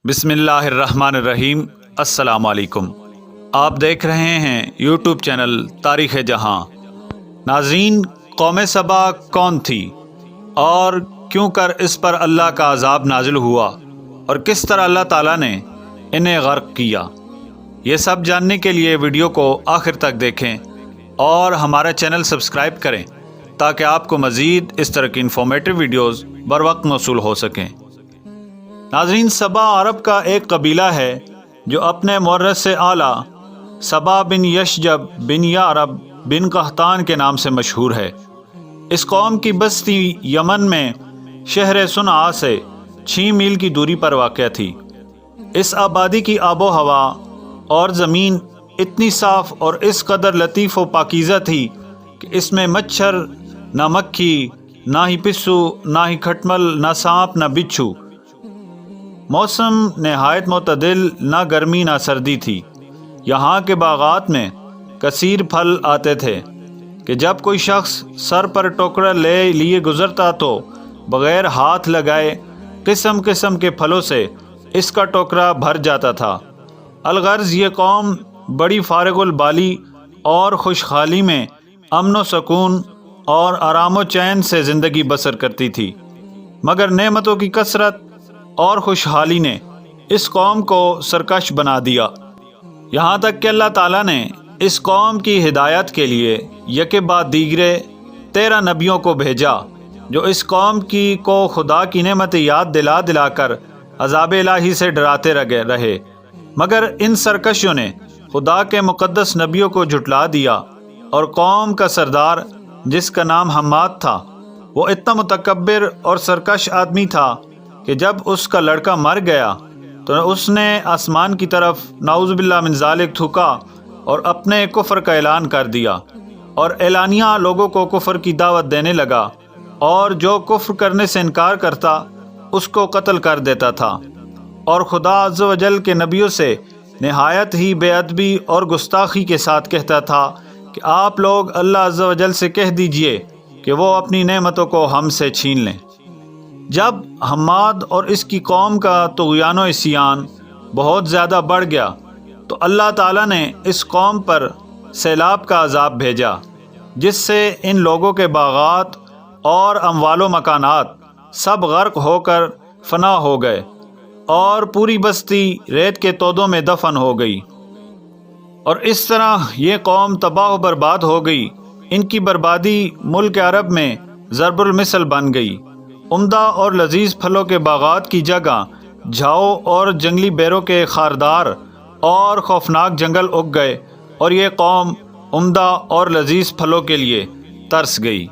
بسم اللہ الرحمن الرحیم۔ السلام علیکم۔ آپ دیکھ رہے ہیں یوٹیوب چینل تاریخ جہاں۔ ناظرین، قوم سبا کون تھی اور کیوں کر اس پر اللہ کا عذاب نازل ہوا اور کس طرح اللہ تعالیٰ نے انہیں غرق کیا، یہ سب جاننے کے لیے ویڈیو کو آخر تک دیکھیں اور ہمارا چینل سبسکرائب کریں تاکہ آپ کو مزید اس طرح کی انفارمیٹیو ویڈیوز بر وقت موصول ہو سکیں۔ ناظرین، سبا عرب کا ایک قبیلہ ہے جو اپنے مورث سے اعلیٰ سبا بن یشجب بن یعرب بن قحطان کے نام سے مشہور ہے۔ اس قوم کی بستی یمن میں شہر صنعاء سے 6 میل کی دوری پر واقع تھی۔ اس آبادی کی آب و ہوا اور زمین اتنی صاف اور اس قدر لطیف و پاکیزہ تھی کہ اس میں مچھر، نہ مکھی، نہ ہی پسو، نہ ہی کھٹمل، نہ سانپ، نہ بچھو۔ موسم نہایت معتدل، نہ گرمی نہ سردی تھی۔ یہاں کے باغات میں کثیر پھل آتے تھے کہ جب کوئی شخص سر پر ٹوکرا لے لیے گزرتا تو بغیر ہاتھ لگائے قسم قسم کے پھلوں سے اس کا ٹوکرا بھر جاتا تھا۔ الغرض یہ قوم بڑی فارغ البالی اور خوشحالی میں امن و سکون اور آرام و چین سے زندگی بسر کرتی تھی، مگر نعمتوں کی کثرت اور خوشحالی نے اس قوم کو سرکش بنا دیا، یہاں تک کہ اللہ تعالیٰ نے اس قوم کی ہدایت کے لیے یکے بعد دیگرے 13 نبیوں کو بھیجا جو اس قوم کو خدا کی نعمت یاد دلا دلا کر عذاب الہی سے ڈراتے رہے، مگر ان سرکشوں نے خدا کے مقدس نبیوں کو جھٹلا دیا، اور قوم کا سردار جس کا نام حماد تھا وہ اتنا متکبر اور سرکش آدمی تھا کہ جب اس کا لڑکا مر گیا تو اس نے آسمان کی طرف نعوذ باللہ من ذالک تھوکا اور اپنے کفر کا اعلان کر دیا، اور اعلانیہ لوگوں کو کفر کی دعوت دینے لگا، اور جو کفر کرنے سے انکار کرتا اس کو قتل کر دیتا تھا، اور خدا عز و جل کے نبیوں سے نہایت ہی بے ادبی اور گستاخی کے ساتھ کہتا تھا کہ آپ لوگ اللہ عز و جل سے کہہ دیجئے کہ وہ اپنی نعمتوں کو ہم سے چھین لیں۔ جب حماد اور اس کی قوم کا طغیان و عصیان بہت زیادہ بڑھ گیا تو اللہ تعالیٰ نے اس قوم پر سیلاب کا عذاب بھیجا، جس سے ان لوگوں کے باغات اور اموال و مکانات سب غرق ہو کر فنا ہو گئے، اور پوری بستی ریت کے تودوں میں دفن ہو گئی، اور اس طرح یہ قوم تباہ و برباد ہو گئی۔ ان کی بربادی ملک عرب میں ضرب المثل بن گئی۔ عمدہ اور لذیذ پھلوں کے باغات کی جگہ جھاؤ اور جنگلی بیروں کے خاردار اور خوفناک جنگل اگ گئے، اور یہ قوم عمدہ اور لذیذ پھلوں کے لیے ترس گئی۔